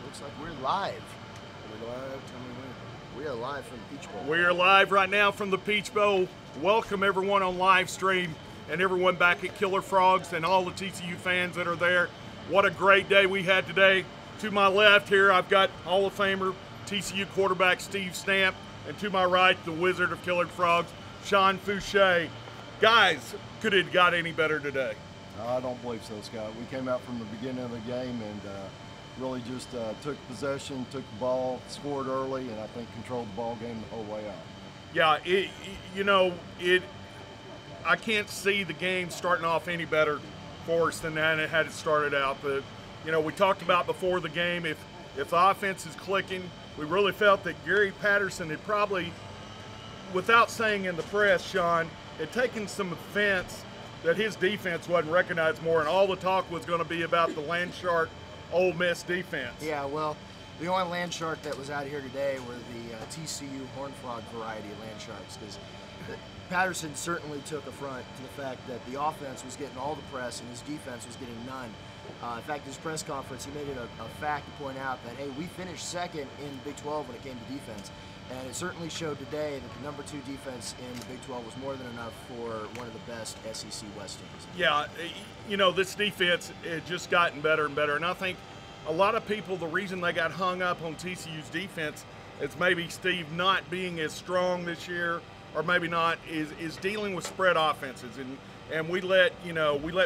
Looks like we're live. We're live. Tell me when. We are live from the Peach Bowl. We are live right now from the Peach Bowl. Welcome everyone on live stream and everyone back at KillerFrogs and all the TCU fans that are there. What a great day we had today. To my left here, I've got Hall of Famer TCU quarterback Steve Stamp, and to my right, the Wizard of KillerFrogs, Sean Fouché. Guys, could it got any better today? I don't believe so, Scott. We came out from the beginning of the game and really just took possession, took the ball, scored early, and I think controlled the ball game the whole way out. Yeah, I can't see the game starting off any better for us than it had it started out. But we talked about before the game, if the offense is clicking, we really felt that Gary Patterson had probably, without saying in the press, Sean, had taken some offense that his defense wasn't recognized more, and all the talk was going to be about the Landshark Ole Miss defense. Yeah, well, the only land shark that was out here today were the TCU Horned Frog variety of land sharks, because Patterson certainly took affront to the fact that the offense was getting all the press and his defense was getting none. In fact, his press conference, he made it a fact to point out that, hey, we finished second in the Big 12 when it came to defense. And it certainly showed today that the number 2 defense in the Big 12 was more than enough for one of the best SEC West teams. Yeah, this defense has just gotten better and better. And I think a lot of people, the reason they got hung up on TCU's defense is maybe Steve not being as strong this year, or maybe not, is dealing with spread offenses. And we let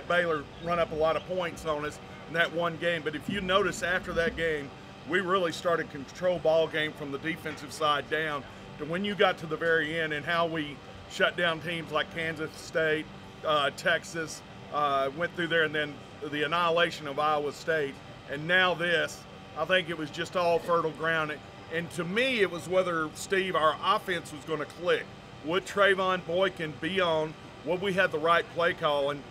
Baylor run up a lot of points on us in that one game. But if you notice after that game, we really started control ball game from the defensive side down to when you got to the very end, and how we shut down teams like Kansas State, Texas, went through there, and then the annihilation of Iowa State. And now this, I think it was just all fertile ground. And to me, it was whether, Steve, our offense was going to click. Would Trayvon Boykin be on? Would we have the right play call? And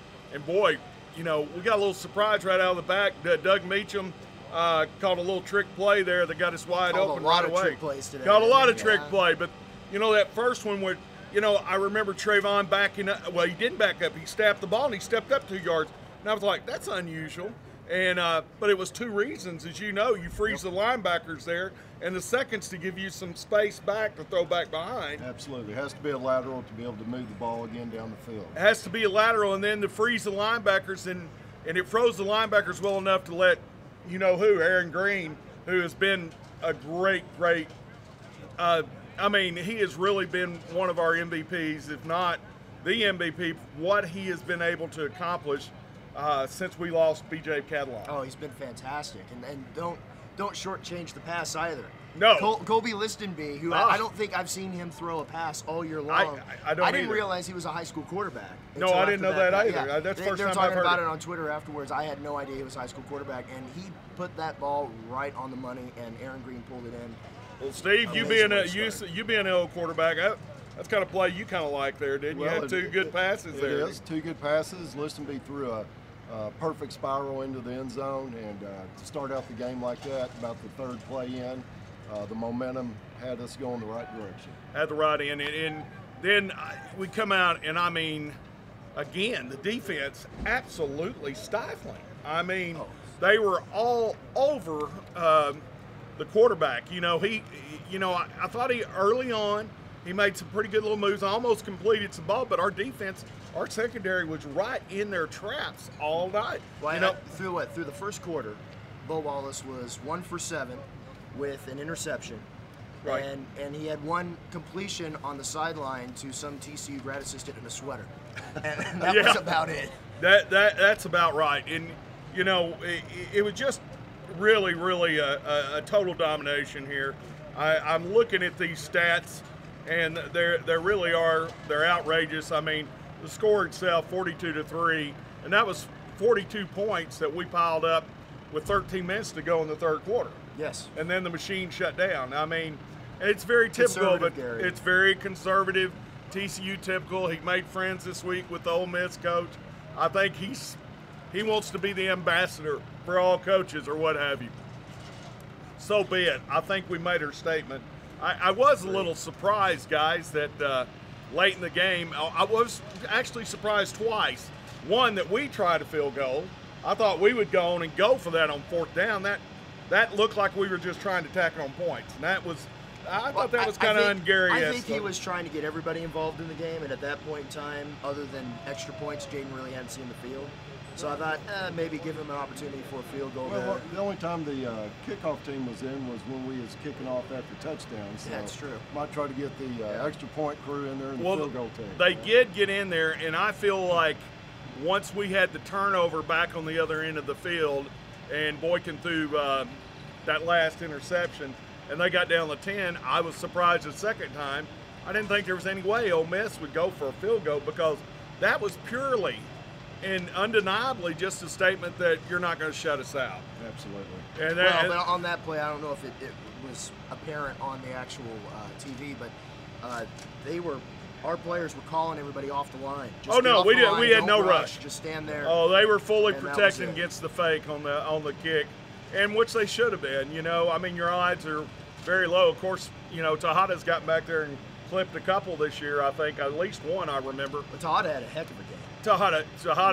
boy, we got a little surprise right out of the back. Doug Meacham called a little trick play there that got us wide open right away. Called a lot of trick play, but that first one where, I remember Trayvon backing up. Well, he didn't back up. He snapped the ball and he stepped up 2 yards. And I was like, that's unusual. And but it was 2 reasons, as you freeze the linebackers there, and the second's to give you some space back to throw back behind. Absolutely. It has to be a lateral to be able to move the ball again down the field. It has to be a lateral, and then to freeze the linebackers, and it froze the linebackers well enough to let Aaron Green, who has been a great, he has really been one of our MVPs, if not the MVP, what he has been able to accomplish since we lost B.J. Catalan. Oh, he's been fantastic, and don't shortchange the pass either. No. Colby Listenby, who I don't think I've seen him throw a pass all year long. I didn't realize he was a high school quarterback. No, I didn't know that either. Yeah. That's the first They were time talking I've heard about it on Twitter afterwards. I had no idea he was a high school quarterback, and he put that ball right on the money, and Aaron Green pulled it in. Well, Steve, you being an old quarterback, that's kind of play you kind of like there, didn't you? You had 2 good passes there. It is 2 good passes. Listenby threw a perfect spiral into the end zone, and to start out the game like that, about the 3rd play in, the momentum had us going the right direction. At the right end, and then we come out, and again, the defense absolutely stifling. They were all over the quarterback. I thought early on he made some pretty good little moves, almost completed some ball, but our defense, our secondary was right in their traps all night. Well, through the first quarter, Bo Wallace was 1 for 7 with an interception. Right. And he had 1 completion on the sideline to some TCU grad assistant in a sweater. And that was about it. That's about right. And, it was just really, really a total domination here. I'm looking at these stats, and they really are, they're outrageous. The score itself, 42-3, and that was 42 points that we piled up with 13 minutes to go in the 3rd quarter. Yes. And then the machine shut down. It's very typical, but it's very conservative. TCU typical. He made friends this week with the Ole Miss coach. I think he wants to be the ambassador for all coaches or what have you. So be it. I think we made our statement. I was a little surprised, guys, that late in the game, I was actually surprised twice. One, that we tried a field goal. I thought we would go on and go for that on 4th down. That that looked like we were just trying to tack on points, and that was. I thought that was kind of un-Gary. I think he was trying to get everybody involved in the game, and at that point in time, other than extra points, Jaden really hadn't seen the field. So I thought maybe give him an opportunity for a field goal there. The only time the kickoff team was in was when we was kicking off after touchdowns. So that's true. Might try to get the extra point crew in there and the field goal team. They did get in there, and I feel like once we had the turnover back on the other end of the field, and Boykin threw that last interception, and they got down to 10, I was surprised the second time. I didn't think there was any way Ole Miss would go for a field goal, because that was purely and undeniably just a statement that you're not going to shut us out. Absolutely. But on that play, I don't know if it was apparent on the actual TV, but our players were calling everybody off the line. Just we had no rush. Just stand there. Oh, they were fully protecting against the fake on the kick, and which they should have been. I mean, your odds are very low. Of course, Tejada's gotten back there and clipped a couple this year. I think at least one I remember. But Tejada had a heck of a game. Tejada,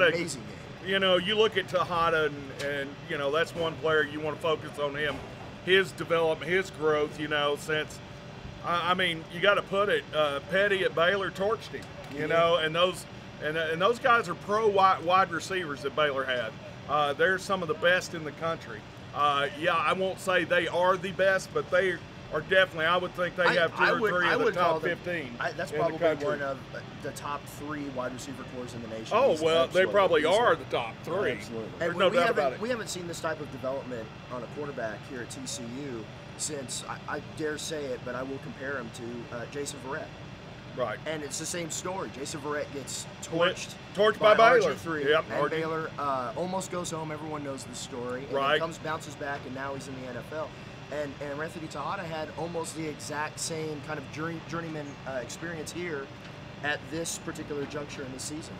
amazing game. You look at Tejada, and that's one player you want to focus on him, his development, his growth. Since I mean, you got to put it, Petty at Baylor torched him. And those guys are pro wide receivers that Baylor had. They're some of the best in the country. I won't say they are the best, but they are definitely. I would think they have two or three of the top 15. That's probably one of the top 3 wide receiver corps in the nation. Oh, well, they probably are the top 3. Absolutely. There's no doubt about it. We haven't seen this type of development on a quarterback here at TCU since, I dare say it, but I will compare him to Jason Verrett. Right. And it's the same story. Jason Verrett gets torched by Baylor. RG3, yep, and Baylor almost goes home. Everyone knows the story. And right. Bounces back, and now he's in the NFL. And Anthony Tejada had almost the exact same kind of journeyman experience here at this particular juncture in the season.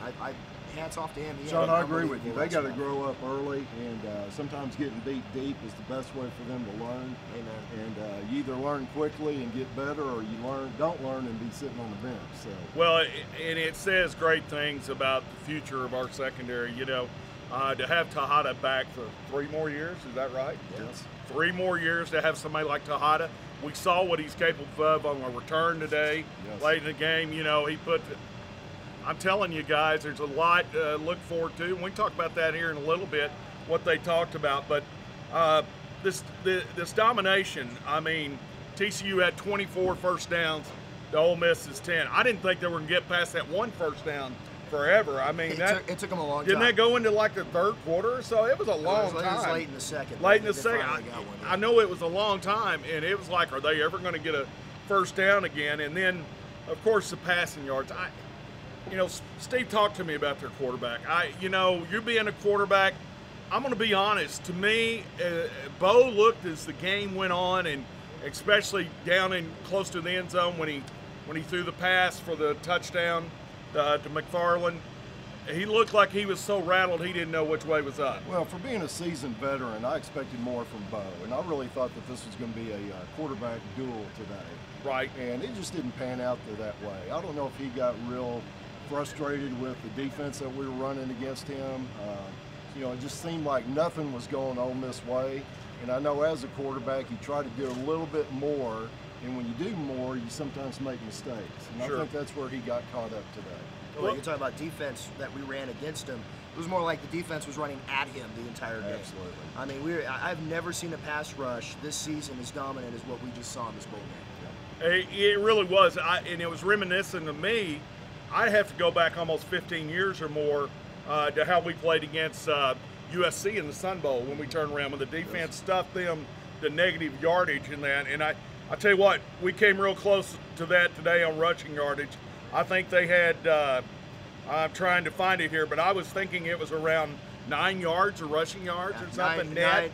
Hats off to him. Sean, I agree with you. They got to grow up early, and sometimes getting beat deep is the best way for them to learn. Amen. And you either learn quickly and get better, or you don't learn and be sitting on the bench. So. Well, and it says great things about the future of our secondary. To have Tejada back for 3 more years, is that right? Yes. 3 more years to have somebody like Tejada. We saw what he's capable of on a return today, late in the game. I'm telling you guys, there's a lot to look forward to. And we can talk about that here in a little bit, what they talked about. But this domination, I mean, TCU had 24 first downs to Ole Miss's 10. I didn't think they were going to get past that 1 first down forever. I mean, it took them a long time. Didn't that go into like the 3rd quarter or so? It was a long time. It was late in the second. Late in the second. I know it was a long time, and it was like, are they ever going to get a first down again? And then, of course, the passing yards. Steve talked to me about their quarterback. You're being a quarterback. I'm going to be honest. To me, Bo looked as the game went on, and especially down in close to the end zone when he threw the pass for the touchdown to McFarland. He looked like he was so rattled he didn't know which way was up. Well, for being a seasoned veteran, I expected more from Bo, and I really thought that this was going to be a quarterback duel today. Right. And it just didn't pan out that way. I don't know if he got real frustrated with the defense that we were running against him. It just seemed like nothing was going Ole Miss way. And I know as a quarterback, you try to do a little bit more, and when you do more, you sometimes make mistakes. And sure. I think that's where he got caught up today. Well, you're talking about defense that we ran against him. It was more like the defense was running at him the entire game. Absolutely. I mean, I've never seen a pass rush this season as dominant as what we just saw in this bowl game. It really was, and it was reminiscent to me. I'd have to go back almost 15 years or more to how we played against USC in the Sun Bowl when we turned around when the defense stuffed them to negative yardage in that. And I tell you what, we came real close to that today on rushing yardage. I think they had, I'm trying to find it here, but I was thinking it was around 9 yards or rushing yards or something. 9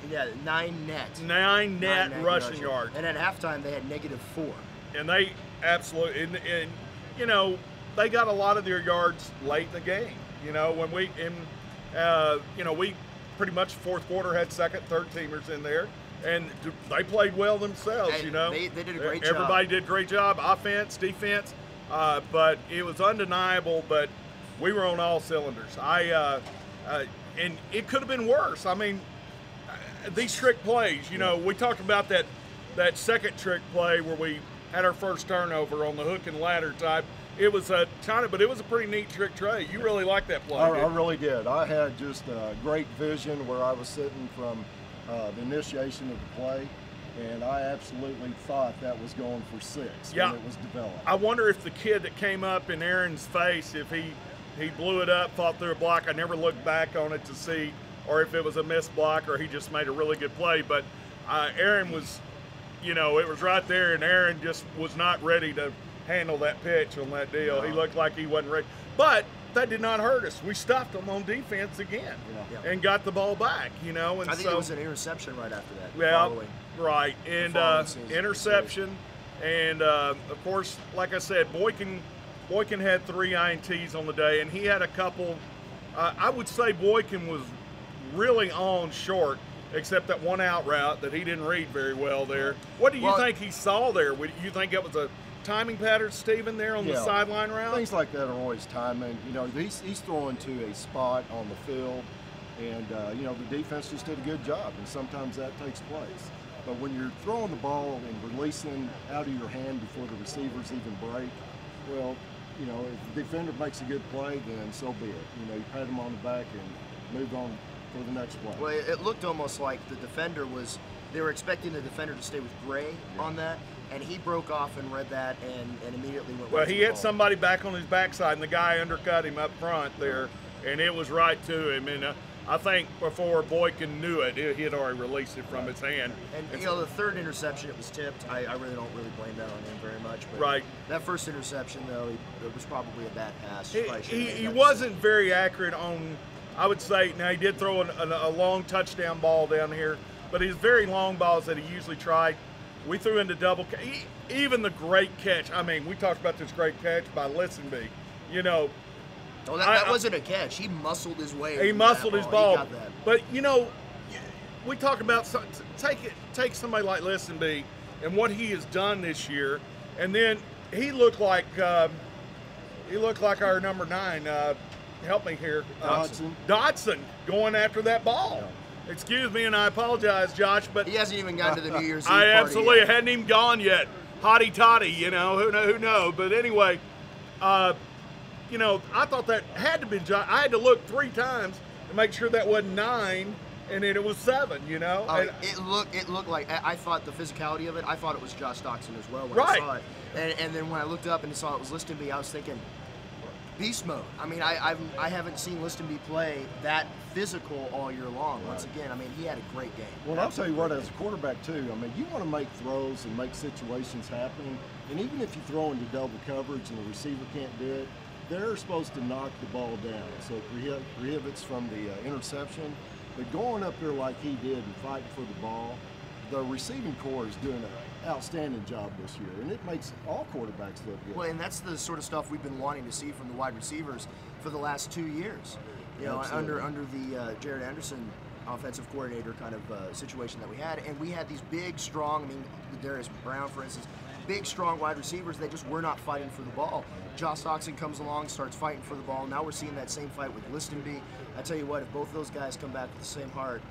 net. 9 net rushing yards. And at halftime they had -4. And they absolutely, and they got a lot of their yards late in the game. When we pretty much 4th quarter had second, third teamers in there, and they played well themselves. They did a great job. Everybody did a great job, offense, defense, but it was undeniable. But we were on all cylinders. And it could have been worse. I mean, these trick plays, you know, we talked about that second trick play where we had our first turnover on the hook and ladder type. It was a but it was a pretty neat trick tray. You really liked that play. I really did. I had just a great vision where I was sitting from the initiation of the play, and I absolutely thought that was going for 6 when it was developed. I wonder if the kid that came up in Aaron's face, if he blew it up, fought through a block. I never looked back on it to see, or if it was a missed block or he just made a really good play. But Aaron was, you know, it was right there, and Aaron just was not ready to handle that pitch on that deal. He looked like he wasn't ready. But that did not hurt us. We stopped them on defense again and got the ball back, you know. And I think it was an interception right after that. Yeah, right. And interception. And, of course, like I said, Boykin had 3 INTs on the day, and he had a couple. I would say Boykin was really on short, except that one out route that he didn't read very well there. What do you think he saw there? You think it was a timing pattern, Stephen, there on the sideline route? Things like that are always timing. You know, he's throwing to a spot on the field, and, you know, the defense just did a good job, and sometimes that takes place. But when you're throwing the ball and releasing out of your hand before the receivers even break, well, you know, if the defender makes a good play, then so be it. You know, you pat him on the back and move on for the next play. Well, it looked almost like the defender was, they were expecting the defender to stay with Gray on that, and he broke off and read that and immediately went well, right he to the had ball. somebody back on his backside, and the guy undercut him up front there, and it was right to him. And I think before Boykin knew it, he had already released it from his hand. And you know, the third interception, it was tipped. I really don't blame that on him very much. But that first interception, though, it was probably a bad pass. He wasn't very accurate on, I would say. Now, he did throw a long touchdown ball down here, but his very long balls that he usually tried, we threw into double. Even the great catch. I mean, we talked about this great catch by Listenby. You know. Oh, that wasn't a catch. He muscled his way. He muscled his ball. He got that. But, you know, we talk about take somebody like Listenby and what he has done this year, and then he looked like our number 9. Help me here, Dodson going after that ball. Yeah. Excuse me, and I apologize, Josh, but he hasn't even gotten to the New Year's Eve I party absolutely yet. hadn't even gone yet. Hotty toddy, you know, who knows? But anyway. You know, I thought that had to be Josh. I had to look 3 times to make sure that wasn't 9, and then it was 7. You know, it looked like, I thought the physicality of it. I thought it was Josh Doxson as well when I saw it, and then when I looked up and saw it was Listenby, I was thinking beast mode. I mean, I haven't seen Listenby play that physical all year long. Once again, I mean, he had a great game. Well, I'll tell you what, as a quarterback too, I mean, you want to make throws and make situations happen, and even if you throw into double coverage and the receiver can't do it, they're supposed to knock the ball down, so it prohibits from the interception. But going up there like he did and fighting for the ball, the receiving corps is doing an outstanding job this year, and it makes all quarterbacks look good. Well, and that's the sort of stuff we've been wanting to see from the wide receivers for the last 2 years. You know, under the Jared Anderson offensive coordinator kind of situation that we had, and we had these big, strong, I mean, Darius Brown, for instance, big, strong wide receivers. They just were not fighting for the ball. Josh Doxson comes along, starts fighting for the ball. Now we're seeing that same fight with Listenby. I tell you what, if both those guys come back with the same heart,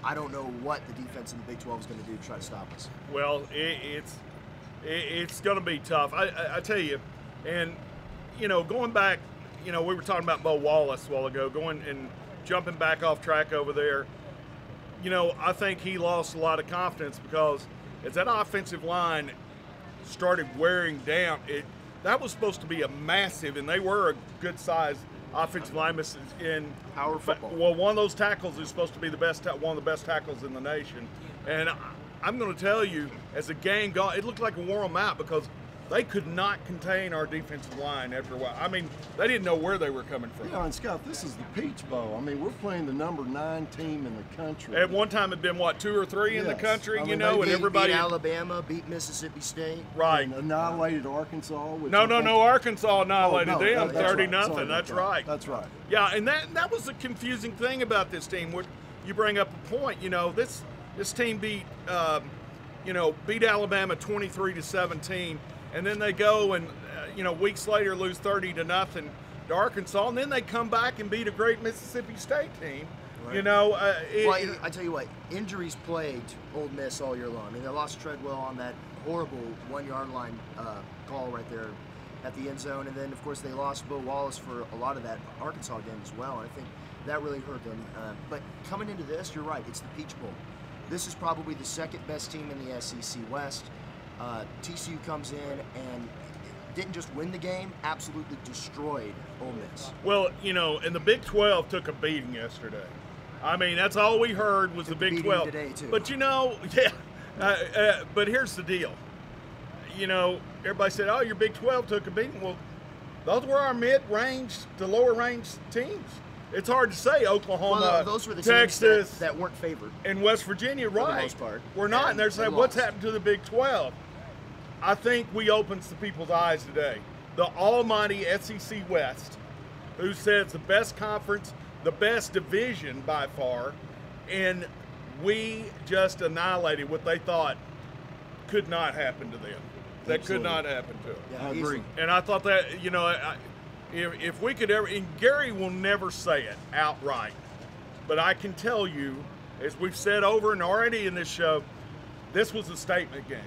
I don't know what the defense in the Big 12 is going to do to try to stop us. Well, it's going to be tough. I tell you, and, you know, going back, you know, we were talking about Bo Wallace a while ago, going and jumping back off track over there. You know, I think he lost a lot of confidence because as that offensive line started wearing down, that was supposed to be a massive, and they were a good-sized offensive lineman in power football. Well, one of those tackles is supposed to be one of the best tackles in the nation. And I'm going to tell you, as the game got, it looked like it wore them out because they could not contain our defensive line after a while. I mean, they didn't know where they were coming from. Yeah, and Scott, this is the Peach Bowl. I mean, we're playing the number 9 team in the country. At one time, it'd been, what, 2 or 3 in the country, I mean, you know, and everybody. Beat Alabama, beat Mississippi State. Right. And annihilated Arkansas. No, Arkansas annihilated them, 30-0. Right. That's right. That's right. Yeah, and that was the confusing thing about this team. You bring up a point, you know, this team beat Alabama 23-17. And then they go and, weeks later lose 30-0 to Arkansas. And then they come back and beat a great Mississippi State team. You know, I tell you what, injuries plagued Ole Miss all year long. I mean, they lost Treadwell on that horrible 1-yard line call right there at the end zone, and then of course they lost Bo Wallace for a lot of that Arkansas game as well. And I think that really hurt them. But coming into this, you're right. It's the Peach Bowl. This is probably the second best team in the SEC West. TCU comes in and didn't just win the game, absolutely destroyed Ole Miss. Well, you know, and the Big 12 took a beating yesterday. I mean, that's all we heard was the Big 12. Today too. But you know, but here's the deal. You know, everybody said, "Oh, your Big 12 took a beating." Well, those were our mid-range to lower-range teams. It's hard to say. Oklahoma, those were the Texas, teams that weren't favored, and West Virginia, right? For the most part, we're not. And they're saying, "What's happened to the Big 12?" I think we opened some people's eyes today. The almighty SEC West, who says the best conference, the best division by far, and we just annihilated what they thought could not happen to them. That could not happen to them. Yeah, I agree. And I thought that, you know, if we could ever, and Gary will never say it outright, but I can tell you, as we've said over and already in this show, this was a statement game.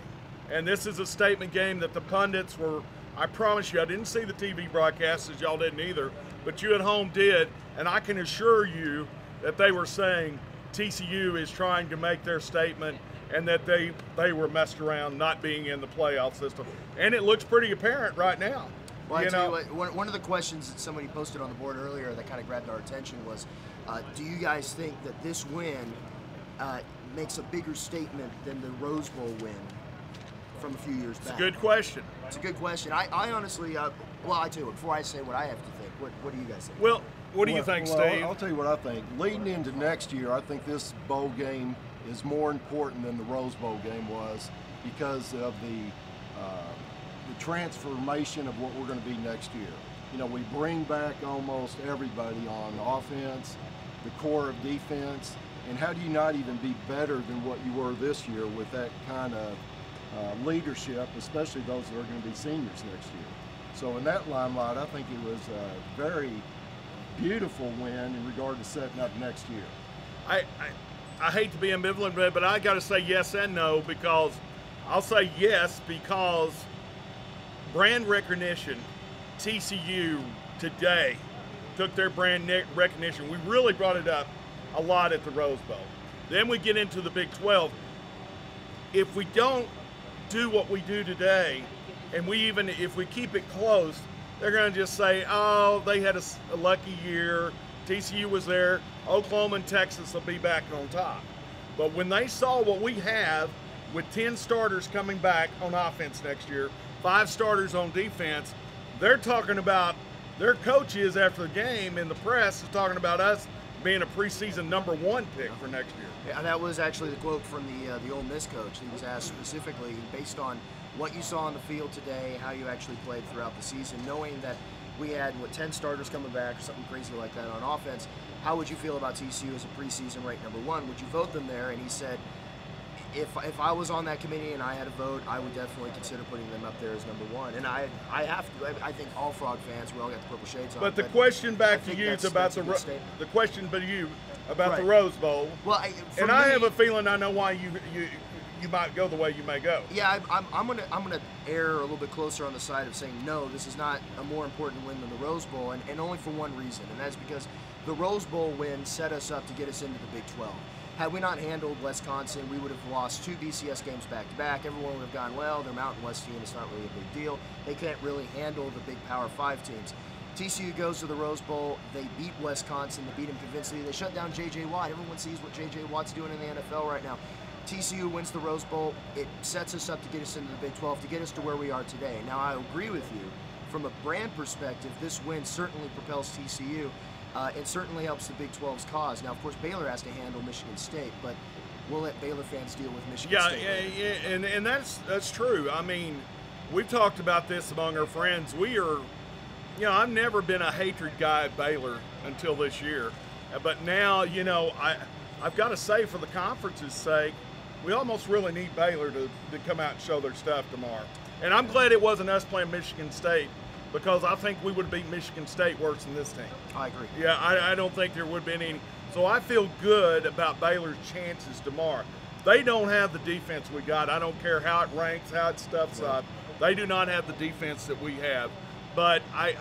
And this is a statement game that the pundits were, I promise you, I didn't see the TV broadcast, as y'all didn't either, but you at home did, and I can assure you that they were saying TCU is trying to make their statement and that they were messed around not being in the playoff system. And it looks pretty apparent right now. Well, I tell you what, one of the questions that somebody posted on the board earlier that kind of grabbed our attention was, do you guys think that this win makes a bigger statement than the Rose Bowl win from a few years back? It's a good question. It's a good question. I honestly, well, I tell you what, before I say what I have to think, what do you guys think? Well, what do you think, Steve? I'll tell you what I think. Leading into next year, I think this bowl game is more important than the Rose Bowl game was because of the transformation of what we're going to be next year. You know, we bring back almost everybody on offense, the core of defense, and how do you not even be better than what you were this year with that kind of leadership, especially those that are going to be seniors next year. So in that limelight, I think it was a very beautiful win in regard to setting up next year. I hate to be ambivalent, but I got to say yes and no, because I'll say yes because brand recognition, TCU today took their brand recognition. We really brought it up a lot at the Rose Bowl. Then we get into the Big 12. If we don't do what we do today, and if we keep it close, they're going to just say, oh, they had a lucky year. TCU was there. Oklahoma and Texas will be back on top. But when they saw what we have with 10 starters coming back on offense next year, 5 starters on defense, they're talking about, their coaches after the game in the press is talking about us being a preseason #1 pick for next year. Yeah, that was actually the quote from the Ole Miss coach. He was asked specifically, based on what you saw on the field today, how you actually played throughout the season, knowing that we had, 10 starters coming back or something crazy like that on offense, how would you feel about TCU as a preseason ranked #1? Would you vote them there? And he said, if I was on that committee and I had a vote, I would definitely consider putting them up there as #1. And I have to. I think all Frog fans, we all got the purple shades on. But the question back to you is about the question, but you about the Rose Bowl. Well, I have a feeling I know why you might go the way you may go. Yeah, I'm gonna err a little bit closer on the side of saying no. This is not a more important win than the Rose Bowl, and only for one reason, and that's because the Rose Bowl win set us up to get us into the Big 12. Had we not handled Wisconsin, we would have lost 2 BCS games back-to-back. Everyone would have gone, well, they're Mountain West team, it's not really a big deal. They can't really handle the big Power 5 teams. TCU goes to the Rose Bowl, they beat Wisconsin, they beat them convincingly, they shut down J.J. Watt. Everyone sees what J.J. Watt's doing in the NFL right now. TCU wins the Rose Bowl, it sets us up to get us into the Big 12, to get us to where we are today. Now, I agree with you. From a brand perspective, this win certainly propels TCU. It certainly helps the Big 12's cause. Now, of course, Baylor has to handle Michigan State, but we'll let Baylor fans deal with Michigan State. Yeah, and that's true. I mean, we've talked about this among our friends. I've never been a hatred guy at Baylor until this year, but now, I've got to say, for the conference's sake, we almost really need Baylor to come out and show their stuff tomorrow. And I'm glad it wasn't us playing Michigan State, because I think we would have beat Michigan State worse than this team. I agree. Yeah, I don't think there would have been any. So I feel good about Baylor's chances tomorrow. They don't have the defense we got. I don't care how it ranks, how it stuffs up. They do not have the defense that we have. But I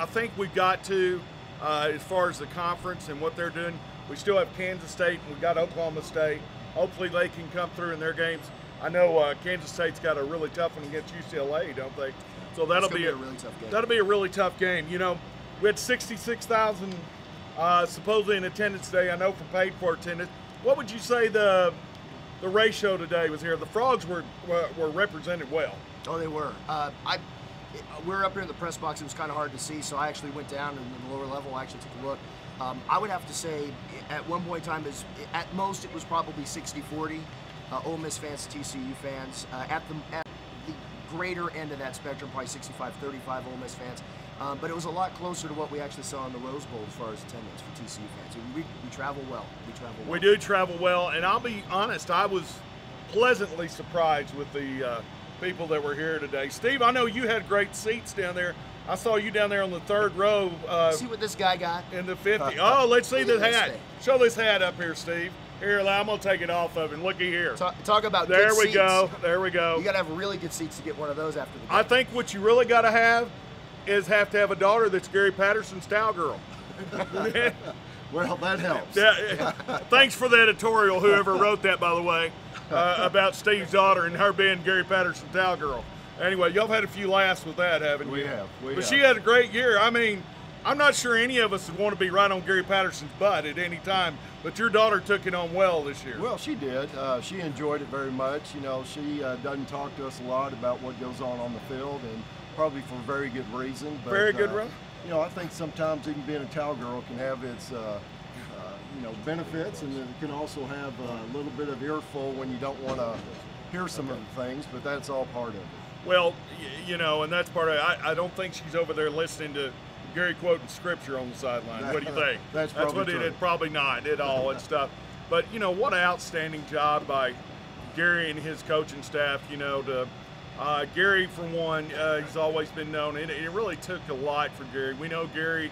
think we've got to, as far as the conference and what they're doing, we still have Kansas State and we've got Oklahoma State. Hopefully they can come through in their games. I know Kansas State's got a really tough one against UCLA, don't they? So that'll be a really tough game. That'll be a really tough game. You know, we had 66,000 supposedly in attendance today. I know from paid for attendance. What would you say the ratio today was here? The Frogs were represented well. Oh, they were. We were up here in the press box. It was kind of hard to see, so I actually went down in the lower level. I actually took a look. I would have to say at one point in time, at most it was probably 60-40. Ole Miss fans to TCU fans. At the greater end of that spectrum, probably 65-35 Ole Miss fans. But it was a lot closer to what we actually saw in the Rose Bowl as far as attendance for TCU fans. We travel well. We do travel well, and I'll be honest, I was pleasantly surprised with the people that were here today. Steve, I know you had great seats down there. I saw you down there on the third row. See what this guy got? In the 50. Oh, let's see this hat. Show this hat up here, Steve. Here, I'm going to take it off of him. Looky here. Talk about there good we seats. go. There we go. You got to have really good seats to get one of those after the game. I think what you really got to have a daughter that's Gary Patterson's towel girl. Well, that helps. Yeah. Thanks for the editorial, whoever wrote that, by the way, about Steve's daughter and her being Gary Patterson's towel girl. Anyway, y'all had a few laughs with that, haven't you? We have. But she had a great year. I mean, I'm not sure any of us would want to be right on Gary Patterson's butt at any time, but your daughter took it on well this year. Well, she did. She enjoyed it very much. You know, she doesn't talk to us a lot about what goes on the field, and probably for very good reason. But, very good reason. You know, I think sometimes even being a towel girl can have its benefits, and it can also have a little bit of earful when you don't want to hear some of the things, but that's all part of it. Well, you know, and that's part of it. I don't think she's over there listening to Gary quoting scripture on the sideline. What do you think? That's what true. It did. Probably not at all and stuff. But, you know, what an outstanding job by Gary and his coaching staff, you know, to Gary, for one, he's always been known. It really took a lot for Gary. We know Gary,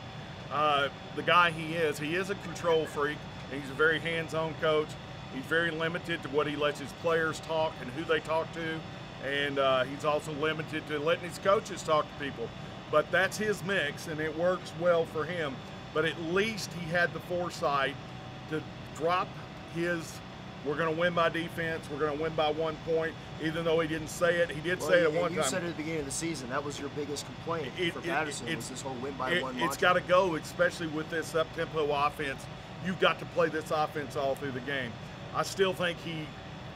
the guy he is a control freak. He's a very hands-on coach. He's very limited to what he lets his players talk and who they talk to. And he's also limited to letting his coaches talk to people. But that's his mix, and it works well for him. But at least he had the foresight to drop his, we're going to win by defense, we're going to win by 1 point, even though he didn't say it. He did say it at one time. You said it at the beginning of the season. That was your biggest complaint for Patterson, was this whole win by one. It's got to go, especially with this up-tempo offense. You've got to play this offense all through the game. I still think he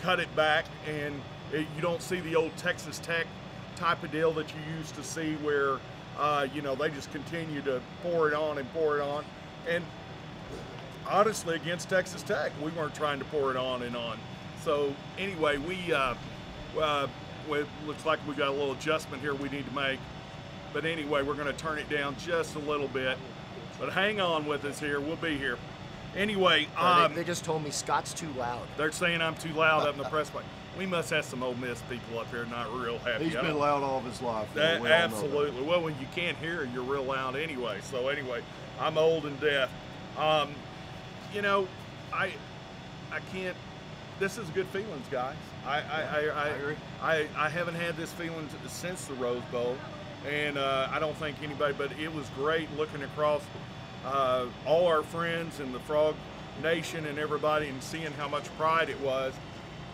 cut it back, and you don't see the old Texas Tech type of deal that you used to see where, you know, they just continue to pour it on and pour it on. And honestly, against Texas Tech, we weren't trying to pour it on and on. So anyway, it looks like we got a little adjustment here we need to make. But anyway, we're going to turn it down just a little bit. But hang on with us here. We'll be here. Anyway, they just told me Scott's too loud. They're saying I'm too loud up in the press box. We must have some Ole Miss people up here not real happy. He's been loud all of his life. Absolutely. Well, when you can't hear, you're real loud anyway. So anyway, I'm old and deaf. You know, I can't. This is good feelings, guys. I agree. I haven't had this feeling since the Rose Bowl, and I don't think anybody. But it was great looking across all our friends in the Frog Nation and everybody, and seeing how much pride it was.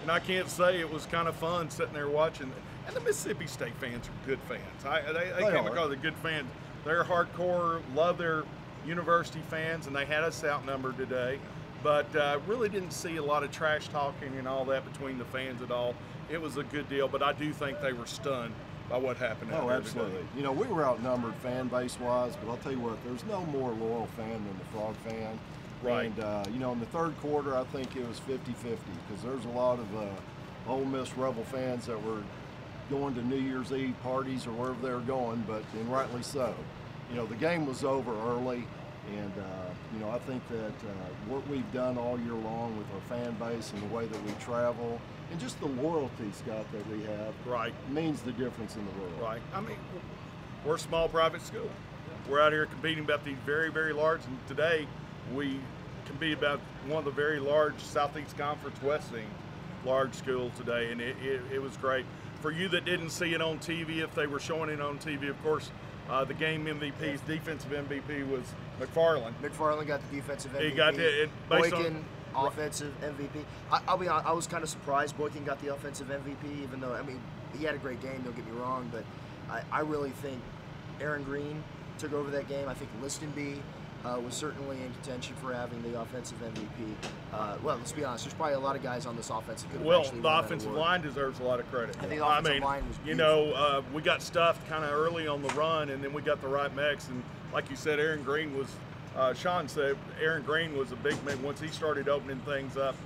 And I can't say it was kind of fun sitting there watching. And the Mississippi State fans are good fans. They came across they're good fans. They're hardcore, love their university fans, and they had us outnumbered today. But really didn't see a lot of trash talking and all that between the fans at all. It was a good deal, but I do think they were stunned by what happened out there absolutely. today. You know, we were outnumbered fan base-wise, but I'll tell you what, there's no more loyal fan than the Frog fan. Right. And, you know, in the third quarter, I think it was 50-50 because there's a lot of Ole Miss Rebel fans that were going to New Year's Eve parties or wherever they were going, and rightly so. You know, the game was over early, and, you know, I think that what we've done all year long with our fan base and the way that we travel and just the loyalty, Scott, that we have means the difference in the world. Right. I mean, we're a small private school. We're out here competing about these very, very large, and today we can be about one of the very large Southeast Conference West teams, large schools today, and it was great. For you that didn't see it on TV, if they were showing it on TV, of course, the game MVP's defensive MVP was McFarland. McFarland got the defensive MVP. He got it based Boykin, offensive MVP. I'll be honest, I was kind of surprised Boykin got the offensive MVP, even though, I mean, he had a great game, don't get me wrong, but I really think Aaron Green took over that game. I think Listenby was certainly in contention for having the offensive MVP. Well, let's be honest, there's probably a lot of guys on this offense that could have actually the won that offensive award. line deserves a lot of credit. I think the offensive line was you beautiful. know, we got stuffed kind of early on the run, and then we got the right mix, and like you said, Aaron Green was, Sean said, Aaron Green was a big man. Once he started opening things up,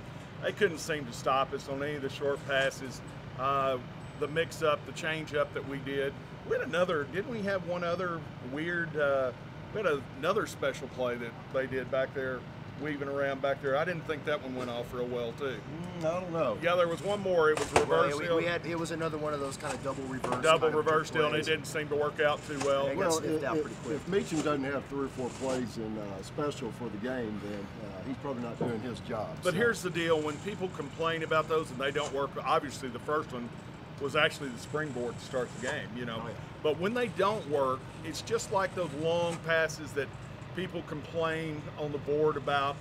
they couldn't seem to stop us on any of the short passes. The mix-up, the change-up that we did. We had another, didn't we have one other weird, we had another special play that they did back there, weaving around back there. I didn't think that one went off real well, too. I don't know. Yeah, there was one more. It was reverse Well, yeah, it was another one of those kind of double reverse. double reverse deal, and it didn't seem to work out too well. Yeah, got sniffed out pretty quick. If Meacham doesn't have 3 or 4 plays in special for the game, then he's probably not doing his job. But so. here's the deal. When people complain about those and they don't work, obviously the first one was actually the springboard to start the game, you know. Oh, yeah. But when they don't work, it's just like those long passes that people complain on the board about,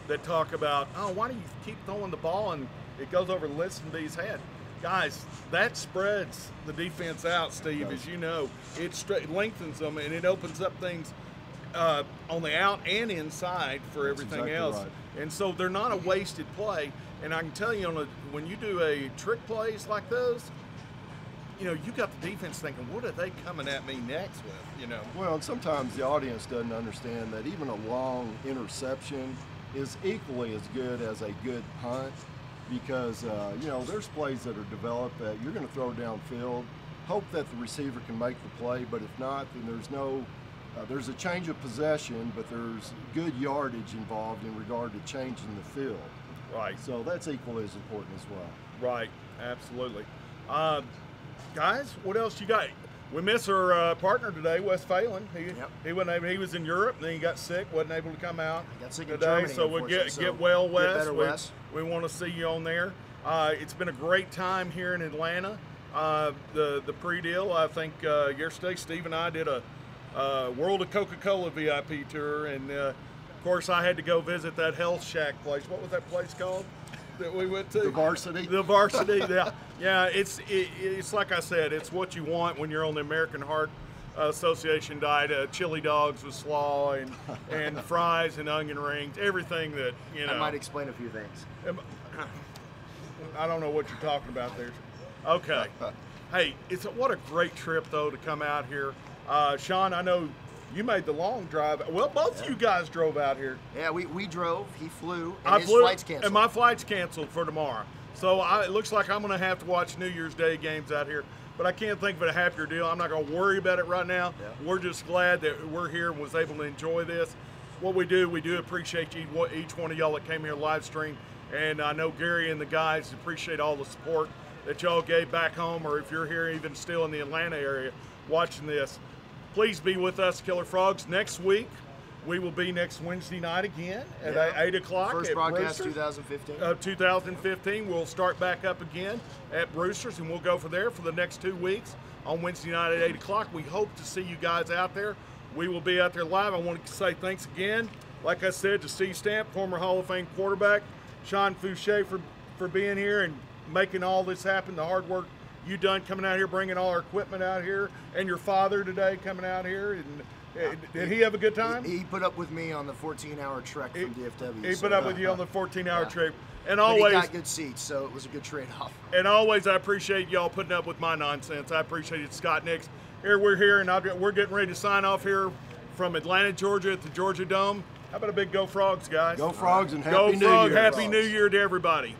that talk about, oh, why do you keep throwing the ball and it goes over Listenby's head? Guys, that spreads the defense out, Steve, as you know. It lengthens them, and it opens up things on the out and inside for everything exactly else. right. And so they're not a wasted play. And I can tell you, when you do a trick plays like those, you know, you got the defense thinking, what are they coming at me next with, you know? Well, and sometimes the audience doesn't understand that even a long interception is equally as good as a good punt, because, you know, there's plays that are developed that you're going to throw downfield, hope that the receiver can make the play, but if not, then there's a change of possession, but there's good yardage involved in regard to changing the field. Right. So that's equally as important as well. Right, absolutely. Guys, what else you got? We miss our partner today, Wes Phelan. He wasn't able, he was in Europe, and then he got sick, wasn't able to come out Got sick in today. Germany, So we'll get well, Wes. Get better, Wes. We want to see you on there. It's been a great time here in Atlanta. The pre-deal, I think yesterday Steve and I did a World of Coca-Cola VIP tour, and of course I had to go visit that Health Shack place. What was that place called that we went to? The Varsity. The Varsity. Yeah. It's like I said. It's what you want when you're on the American Heart Association diet. Chili dogs with slaw and fries and onion rings. Everything that you know. I might explain a few things. I don't know what you're talking about there. Okay. Hey, what a great trip though to come out here. Sean, I know you made the long drive. Well, both of you guys drove out here. Yeah, we drove. He flew. And his flight's canceled. And my flight's canceled for tomorrow. So it looks like I'm going to have to watch New Year's Day games out here. But I can't think of a happier deal. I'm not going to worry about it right now. Yeah. We're just glad that we're here and was able to enjoy this. What we do appreciate each one of y'all that came here live stream. And I know Gary and the guys appreciate all the support that y'all gave back home, or if you're here even still in the Atlanta area watching this. Please be with us, Killer Frogs. Next week, we will be next Wednesday night again at 8 o'clock. First at broadcast Brewsters. 2015. 2015. We'll start back up again at Brewsters, and we'll go for there for the next 2 weeks on Wednesday night at 8 o'clock. We hope to see you guys out there. We will be out there live. I want to say thanks again, like I said, to Steve Stamp, former Hall of Fame quarterback, Sean Fouché for being here and making all this happen, the hard work you done coming out here, bringing all our equipment out here, and your father today coming out here. And did he have a good time? He put up with me on the 14-hour trek from DFW. He put up with you on the 14-hour trip. And but always he got good seats, so it was a good trade-off. And always, I appreciate y'all putting up with my nonsense. I appreciate it, Scott Nix. We're here, and we're getting ready to sign off here from Atlanta, Georgia, at the Georgia Dome. How about a big Go Frogs, guys? Go Frogs and Happy Go New Frog, Year. Happy New Year to everybody.